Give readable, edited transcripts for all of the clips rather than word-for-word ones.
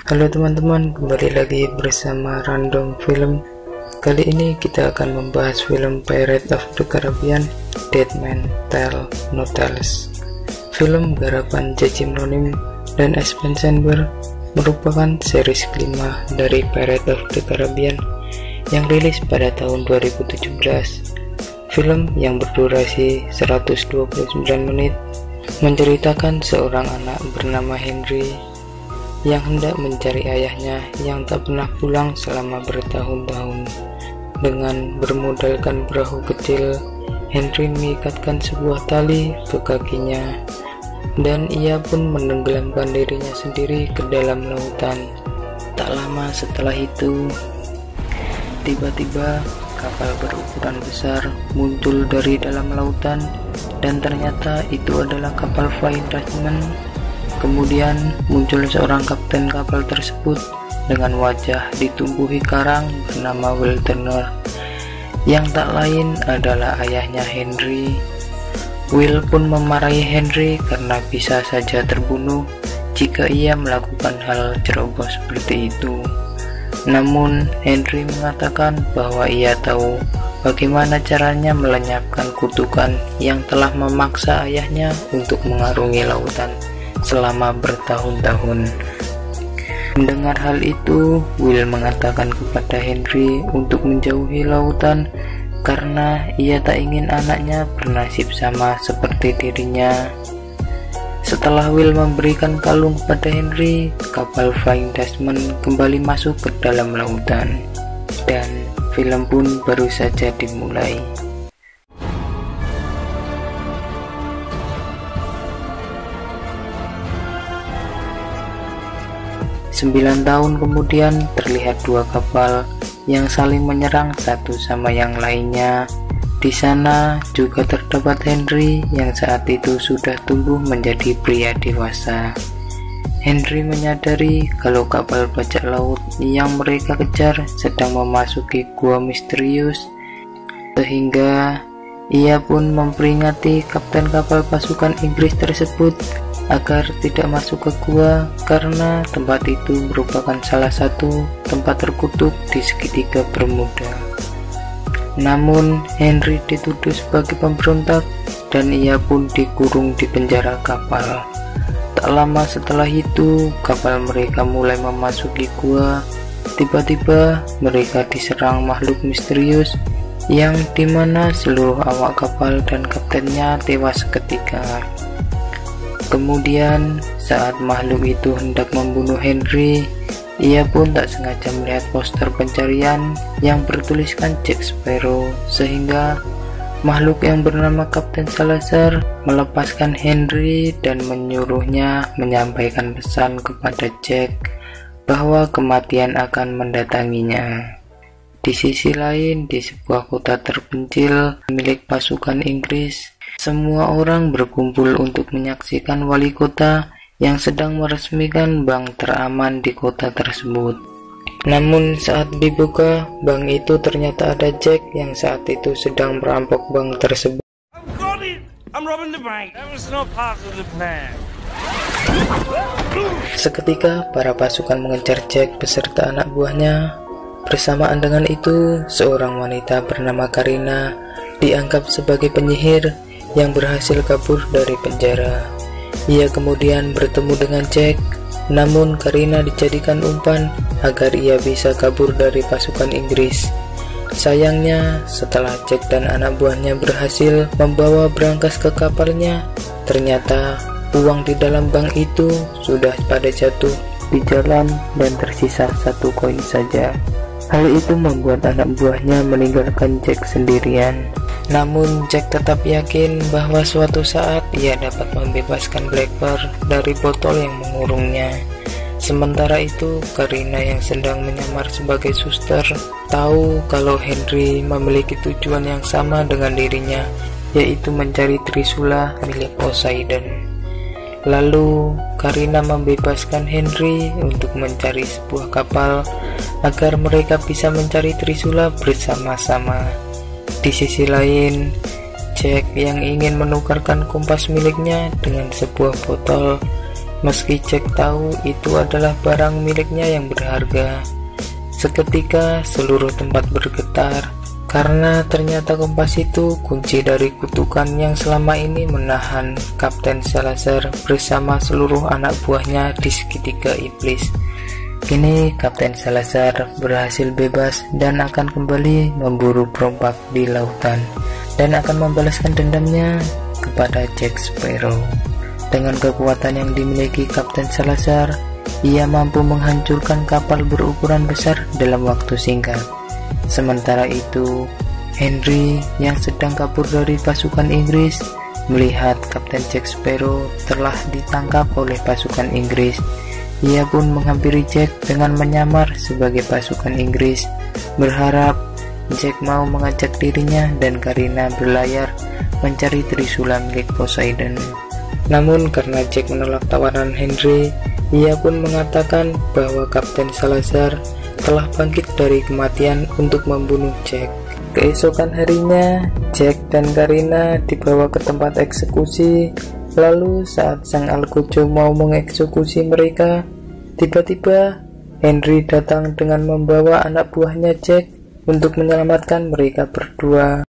Halo teman-teman, kembali lagi bersama Random Film. Kali ini kita akan membahas film Pirates of the Caribbean, Dead Men Tell No Tales. Film garapan J.J. Mlonim dan Espen Sandberg merupakan series kelima dari Pirates of the Caribbean yang rilis pada tahun 2017. Film yang berdurasi 129 menit menceritakan seorang anak bernama Henry yang hendak mencari ayahnya yang tak pernah pulang selama bertahun-tahun. Dengan bermodalkan perahu kecil, Henry mengikatkan sebuah tali ke kakinya dan ia pun menenggelamkan dirinya sendiri ke dalam lautan. Tak lama setelah itu, tiba-tiba kapal berukuran besar muncul dari dalam lautan dan ternyata itu adalah kapal Flying Dutchman. Kemudian muncul seorang kapten kapal tersebut dengan wajah ditumbuhi karang bernama Will Turner, yang tak lain adalah ayahnya Henry. Will pun memarahi Henry karena bisa saja terbunuh jika ia melakukan hal ceroboh seperti itu. Namun Henry mengatakan bahwa ia tahu bagaimana caranya melenyapkan kutukan yang telah memaksa ayahnya untuk mengarungi lautan selama bertahun-tahun. Mendengar hal itu, Will mengatakan kepada Henry untuk menjauhi lautan karena ia tak ingin anaknya bernasib sama seperti dirinya. Setelah Will memberikan kalung kepada Henry, kapal Flying Dutchman kembali masuk ke dalam lautan dan film pun baru saja dimulai. 9 tahun kemudian terlihat dua kapal yang saling menyerang satu sama yang lainnya. Di sana juga terdapat Henry yang saat itu sudah tumbuh menjadi pria dewasa. Henry menyadari kalau kapal bajak laut yang mereka kejar sedang memasuki gua misterius, sehingga ia pun memperingati kapten kapal pasukan Inggris tersebut agar tidak masuk ke gua karena tempat itu merupakan salah satu tempat terkutuk di segitiga Bermuda. Namun Henry dituduh sebagai pemberontak dan ia pun dikurung di penjara kapal. Tak lama setelah itu kapal mereka mulai memasuki gua. Tiba-tiba mereka diserang makhluk misterius yang dimana seluruh awak kapal dan kaptennya tewas seketika. Kemudian saat makhluk itu hendak membunuh Henry, ia pun tak sengaja melihat poster pencarian yang bertuliskan Jack Sparrow, sehingga makhluk yang bernama Kapten Salazar melepaskan Henry dan menyuruhnya menyampaikan pesan kepada Jack bahwa kematian akan mendatanginya. Di sisi lain, di sebuah kota terpencil milik pasukan Inggris, semua orang berkumpul untuk menyaksikan wali kota yang sedang meresmikan bank teraman di kota tersebut. Namun saat dibuka, bank itu ternyata ada Jack yang saat itu sedang merampok bank tersebut. Seketika para pasukan mengejar Jack beserta anak buahnya. Bersamaan dengan itu, seorang wanita bernama Karina dianggap sebagai penyihir yang berhasil kabur dari penjara. Ia kemudian bertemu dengan Jack, namun Karina dijadikan umpan agar ia bisa kabur dari pasukan Inggris. Sayangnya, setelah Jack dan anak buahnya berhasil membawa berangkas ke kapalnya, ternyata uang di dalam bank itu sudah pada jatuh di jalan dan tersisa 1 koin saja. Hal itu membuat anak buahnya meninggalkan Jack sendirian. Namun Jack tetap yakin bahwa suatu saat ia dapat membebaskan Blackbird dari botol yang mengurungnya. Sementara itu, Karina yang sedang menyamar sebagai suster tahu kalau Henry memiliki tujuan yang sama dengan dirinya, yaitu mencari Trisula milik Poseidon. Lalu Karina membebaskan Henry untuk mencari sebuah kapal agar mereka bisa mencari Trisula bersama-sama. Di sisi lain, Jack yang ingin menukarkan kompas miliknya dengan sebuah botol Meski Jack tahu itu adalah barang miliknya yang berharga, seketika seluruh tempat bergetar karena ternyata kompas itu kunci dari kutukan yang selama ini menahan Kapten Salazar bersama seluruh anak buahnya di segitiga iblis. Kini Kapten Salazar berhasil bebas dan akan kembali memburu perompak di lautan dan akan membalaskan dendamnya kepada Jack Sparrow. Dengan kekuatan yang dimiliki Kapten Salazar, ia mampu menghancurkan kapal berukuran besar dalam waktu singkat. Sementara itu, Henry yang sedang kabur dari pasukan Inggris melihat Kapten Jack Sparrow telah ditangkap oleh pasukan Inggris. Ia pun menghampiri Jack dengan menyamar sebagai pasukan Inggris, berharap Jack mau mengajak dirinya dan Karina berlayar mencari Trisula milik Poseidon. Namun karena Jack menolak tawaran Henry, ia pun mengatakan bahwa Kapten Salazar telah bangkit dari kematian untuk membunuh Jack. Keesokan harinya, Jack dan Karina dibawa ke tempat eksekusi. Lalu saat sang Algojo mau mengeksekusi mereka, tiba-tiba Henry datang dengan membawa anak buahnya Jack untuk menyelamatkan mereka berdua.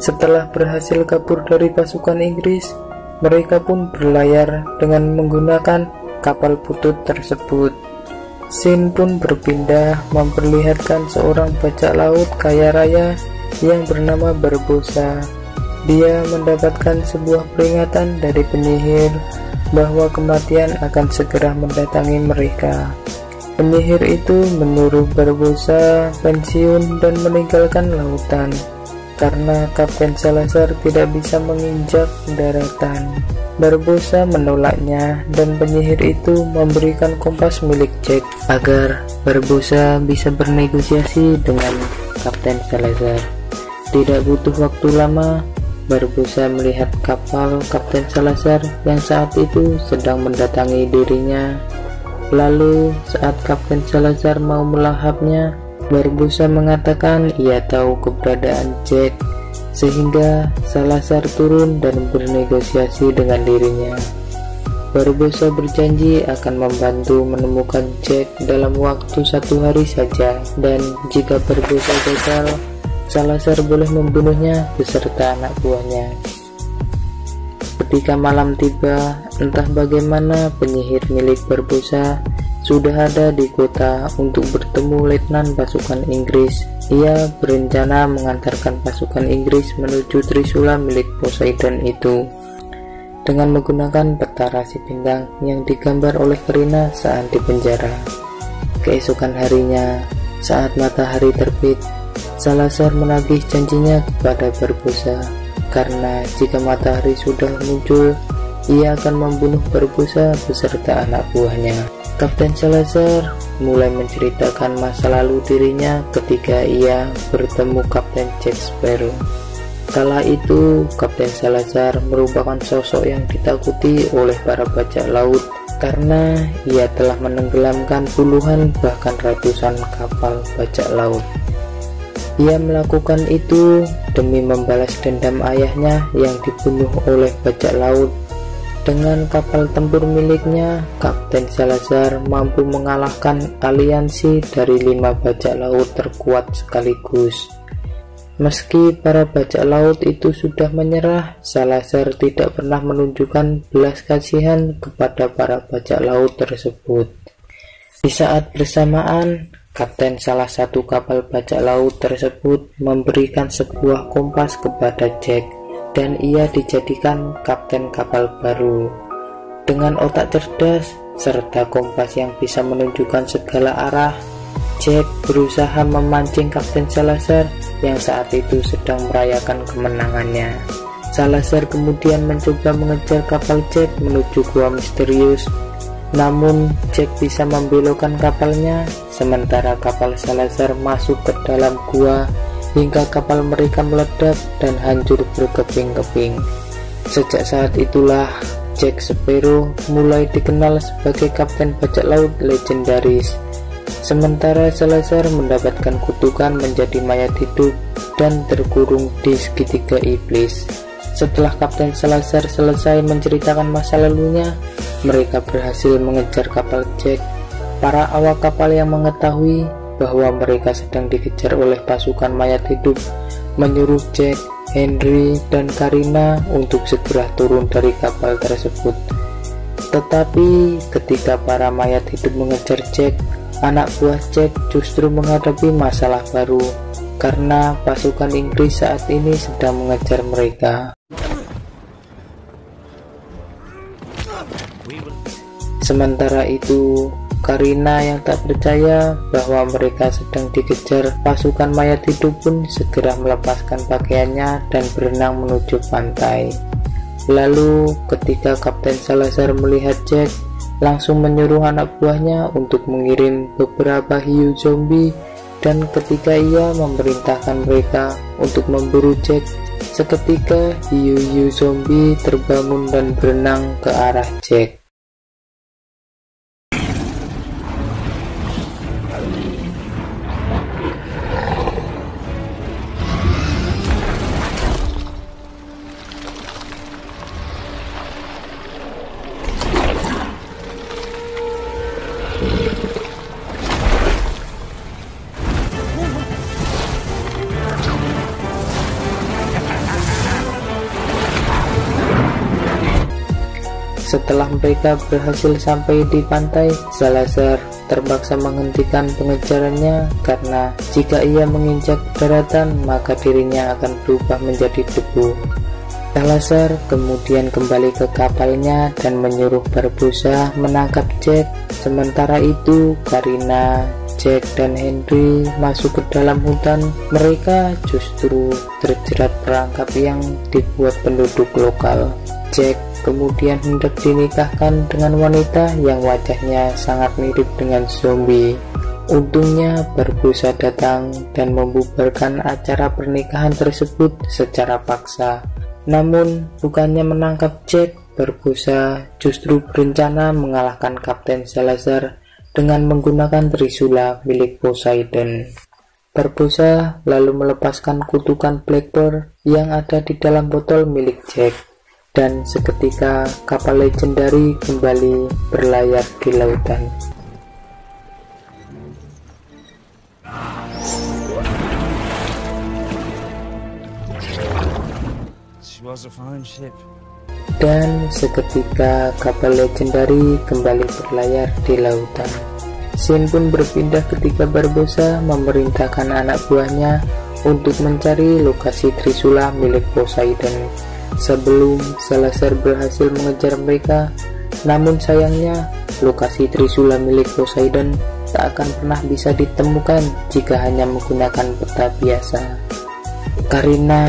Setelah berhasil kabur dari pasukan Inggris, mereka pun berlayar dengan menggunakan kapal butut tersebut. Scene pun berpindah memperlihatkan seorang bajak laut kaya raya yang bernama Barbossa. Dia mendapatkan sebuah peringatan dari penyihir bahwa kematian akan segera mendatangi mereka. Penyihir itu menyuruh Barbossa pensiun dan meninggalkan lautan karena Kapten Salazar tidak bisa menginjak daratan. Barbossa menolaknya dan penyihir itu memberikan kompas milik Jack agar Barbossa bisa bernegosiasi dengan Kapten Salazar. Tidak butuh waktu lama, Barbossa melihat kapal Kapten Salazar yang saat itu sedang mendatangi dirinya. Lalu saat Kapten Salazar mau melahapnya, Barbossa mengatakan ia tahu keberadaan Jack, sehingga Salazar turun dan bernegosiasi dengan dirinya. Barbossa berjanji akan membantu menemukan Jack dalam waktu 1 hari saja, dan jika Barbossa gagal, Salazar boleh membunuhnya beserta anak buahnya. Ketika malam tiba, entah bagaimana penyihir milik Barbossa sudah ada di kota untuk bertemu letnan pasukan Inggris. Ia berencana mengantarkan pasukan Inggris menuju Trisula milik Poseidon itu dengan menggunakan peta rasi bintang yang digambar oleh Karina saat di penjara. Keesokan harinya, saat matahari terbit, Salazar menagih janjinya kepada Barbossa karena jika matahari sudah muncul, ia akan membunuh Barbossa beserta anak buahnya. Kapten Salazar mulai menceritakan masa lalu dirinya ketika ia bertemu Kapten Jack Sparrow. Kala itu, Kapten Salazar merupakan sosok yang ditakuti oleh para bajak laut karena ia telah menenggelamkan puluhan bahkan ratusan kapal bajak laut. Ia melakukan itu demi membalas dendam ayahnya yang dibunuh oleh bajak laut. Dengan kapal tempur miliknya, Kapten Salazar mampu mengalahkan aliansi dari 5 bajak laut terkuat sekaligus. Meski para bajak laut itu sudah menyerah, Salazar tidak pernah menunjukkan belas kasihan kepada para bajak laut tersebut. Di saat bersamaan, kapten salah satu kapal bajak laut tersebut memberikan sebuah kompas kepada Jack, dan ia dijadikan kapten kapal baru. Dengan otak cerdas serta kompas yang bisa menunjukkan segala arah, Jack berusaha memancing Kapten Salazar yang saat itu sedang merayakan kemenangannya. Salazar kemudian mencoba mengejar kapal Jack menuju gua misterius, namun Jack bisa membelokkan kapalnya, sementara kapal Salazar masuk ke dalam gua hingga kapal mereka meledak dan hancur berkeping-keping. Sejak saat itulah Jack Sparrow mulai dikenal sebagai kapten bajak laut legendaris. Sementara Salazar mendapatkan kutukan menjadi mayat hidup dan terkurung di segitiga iblis. Setelah Kapten Salazar selesai menceritakan masa lalunya, mereka berhasil mengejar kapal Jack. Para awak kapal yang mengetahui bahwa mereka sedang dikejar oleh pasukan mayat hidup menyuruh Jack, Henry, dan Karina untuk segera turun dari kapal tersebut. Tetapi ketika para mayat hidup mengejar Jack, anak buah Jack justru menghadapi masalah baru karena pasukan Inggris saat ini sedang mengejar mereka. Sementara itu, Karina yang tak percaya bahwa mereka sedang dikejar pasukan mayat hidup pun segera melepaskan pakaiannya dan berenang menuju pantai. Lalu ketika Kapten Salazar melihat Jack, langsung menyuruh anak buahnya untuk mengirim beberapa hiu zombie, dan ketika ia memerintahkan mereka untuk memburu Jack, seketika hiu-hiu zombie terbangun dan berenang ke arah Jack. Setelah mereka berhasil sampai di pantai, Salazar terpaksa menghentikan pengejarannya karena jika ia menginjak daratan maka dirinya akan berubah menjadi debu. Salazar kemudian kembali ke kapalnya dan menyuruh Barbossa menangkap Jack. Sementara itu Karina, Jack, dan Henry masuk ke dalam hutan. Mereka justru terjerat perangkap yang dibuat penduduk lokal. Jack kemudian hendak dinikahkan dengan wanita yang wajahnya sangat mirip dengan zombie. Untungnya Barbossa datang dan membubarkan acara pernikahan tersebut secara paksa. Namun bukannya menangkap Jack, Barbossa justru berencana mengalahkan Kapten Salazar dengan menggunakan trisula milik Poseidon. Barbossa lalu melepaskan kutukan Black Pearl yang ada di dalam botol milik Jack, dan seketika kapal legendari kembali berlayar di lautan. Dan seketika kapal legendari kembali berlayar di lautan. Scene pun berpindah ketika Barbossa memerintahkan anak buahnya untuk mencari lokasi trisula milik Poseidon sebelum Salazar berhasil mengejar mereka. Namun sayangnya lokasi trisula milik Poseidon tak akan pernah bisa ditemukan jika hanya menggunakan peta biasa. Karina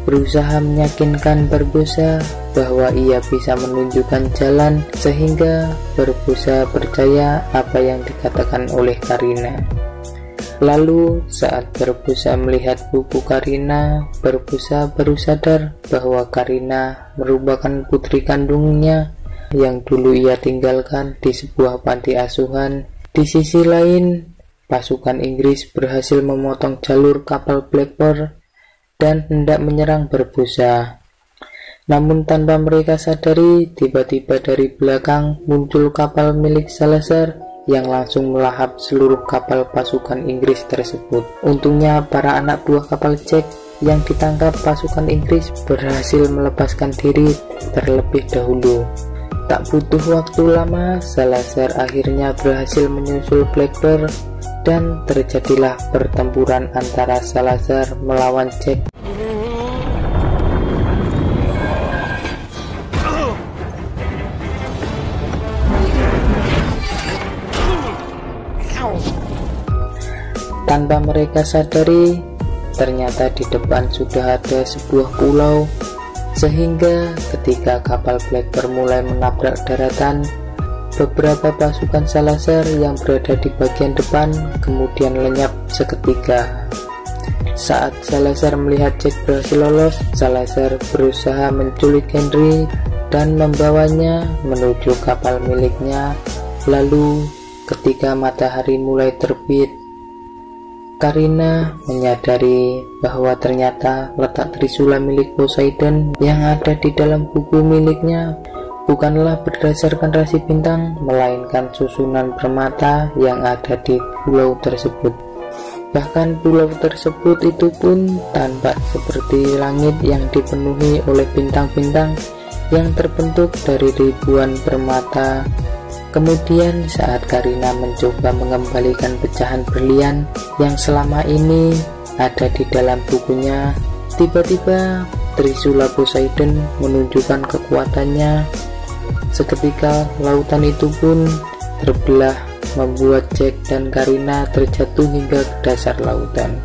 berusaha meyakinkan Barbossa bahwa ia bisa menunjukkan jalan sehingga Barbossa percaya apa yang dikatakan oleh Karina. Lalu saat Barbossa melihat buku Karina, Barbossa baru sadar bahwa Karina merupakan putri kandungnya yang dulu ia tinggalkan di sebuah panti asuhan. Di sisi lain, pasukan Inggris berhasil memotong jalur kapal Black Pearl dan hendak menyerang Barbossa. Namun tanpa mereka sadari, tiba-tiba dari belakang muncul kapal milik Salazar yang langsung melahap seluruh kapal pasukan Inggris tersebut. Untungnya para anak buah kapal Jack yang ditangkap pasukan Inggris berhasil melepaskan diri terlebih dahulu. Tak butuh waktu lama, Salazar akhirnya berhasil menyusul Black Pearl dan terjadilah pertempuran antara Salazar melawan Jack. Tanpa mereka sadari, ternyata di depan sudah ada sebuah pulau, sehingga ketika kapal Black Pearl mulai menabrak daratan, beberapa pasukan Salazar yang berada di bagian depan kemudian lenyap seketika. Saat Salazar melihat Jack berhasil lolos, Salazar berusaha menculik Henry dan membawanya menuju kapal miliknya. Lalu ketika matahari mulai terbit, Karina menyadari bahwa ternyata letak trisula milik Poseidon yang ada di dalam buku miliknya bukanlah berdasarkan rasi bintang, melainkan susunan permata yang ada di pulau tersebut. Bahkan pulau tersebut itu pun tampak seperti langit yang dipenuhi oleh bintang-bintang yang terbentuk dari ribuan permata. Kemudian saat Karina mencoba mengembalikan pecahan berlian yang selama ini ada di dalam bukunya, tiba-tiba trisula Poseidon menunjukkan kekuatannya. Seketika lautan itu pun terbelah, membuat Jack dan Karina terjatuh hingga ke dasar lautan,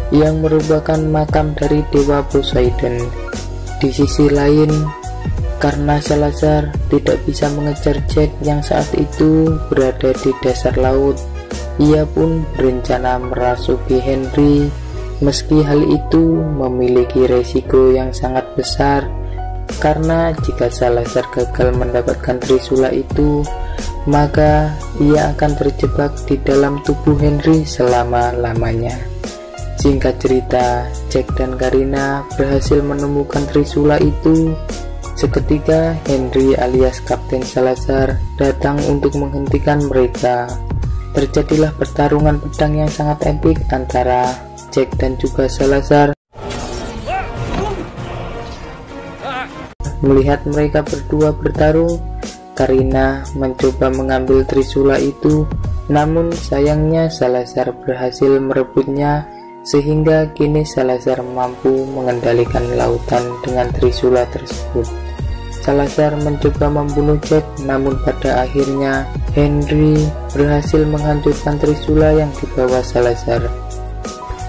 yang merupakan makam dari dewa Poseidon. Di sisi lain, karena Salazar tidak bisa mengejar Jack yang saat itu berada di dasar laut, ia pun berencana merasuki Henry. Meski hal itu memiliki resiko yang sangat besar, karena jika Salazar gagal mendapatkan trisula itu, maka ia akan terjebak di dalam tubuh Henry selama-lamanya. Singkat cerita, Jack dan Karina berhasil menemukan trisula itu. Seketika Henry alias Kapten Salazar datang untuk menghentikan mereka. Terjadilah pertarungan pedang yang sangat epik antara Jack dan juga Salazar. Melihat mereka berdua bertarung, Karina mencoba mengambil trisula itu, namun sayangnya Salazar berhasil merebutnya, sehingga kini Salazar mampu mengendalikan lautan dengan trisula tersebut. Salazar mencoba membunuh Jack, namun pada akhirnya Henry berhasil menghancurkan trisula yang dibawa Salazar.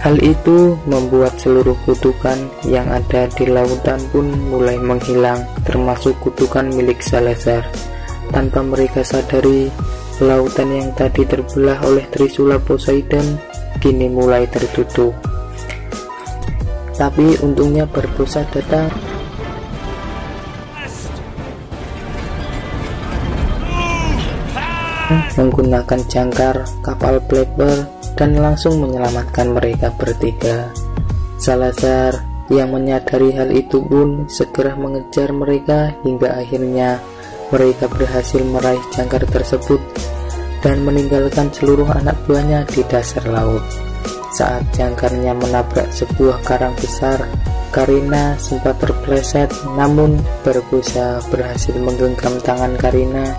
Hal itu membuat seluruh kutukan yang ada di lautan pun mulai menghilang, termasuk kutukan milik Salazar. Tanpa mereka sadari, lautan yang tadi terbelah oleh trisula Poseidon kini mulai tertutup. Tapi untungnya Barbossa datang menggunakan jangkar kapal Blackbird dan langsung menyelamatkan mereka bertiga. Salazar yang menyadari hal itu pun segera mengejar mereka hingga akhirnya mereka berhasil meraih jangkar tersebut dan meninggalkan seluruh anak buahnya di dasar laut. Saat jangkarnya menabrak sebuah karang besar, Karina sempat terpleset, namun Barbossa berhasil menggenggam tangan Karina.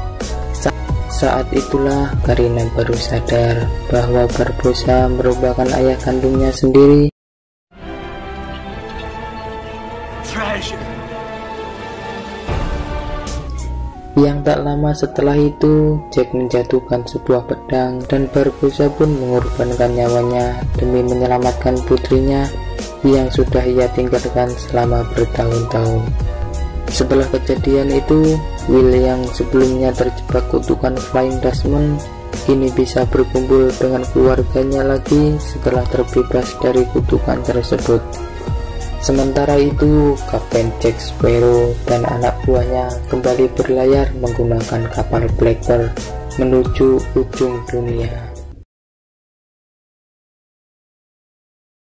Saat itulah Karina baru sadar bahwa Barbossa merupakan ayah kandungnya sendiri. Yang tak lama setelah itu, Jack menjatuhkan sebuah pedang dan Barbossa pun mengorbankan nyawanya demi menyelamatkan putrinya yang sudah ia tinggalkan selama bertahun-tahun. Setelah kejadian itu, Will yang sebelumnya terjebak kutukan Flying Dutchman kini bisa berkumpul dengan keluarganya lagi setelah terbebas dari kutukan tersebut. Sementara itu, Kapten Jack Sparrow dan anak buahnya kembali berlayar menggunakan kapal Blackbird menuju ujung dunia.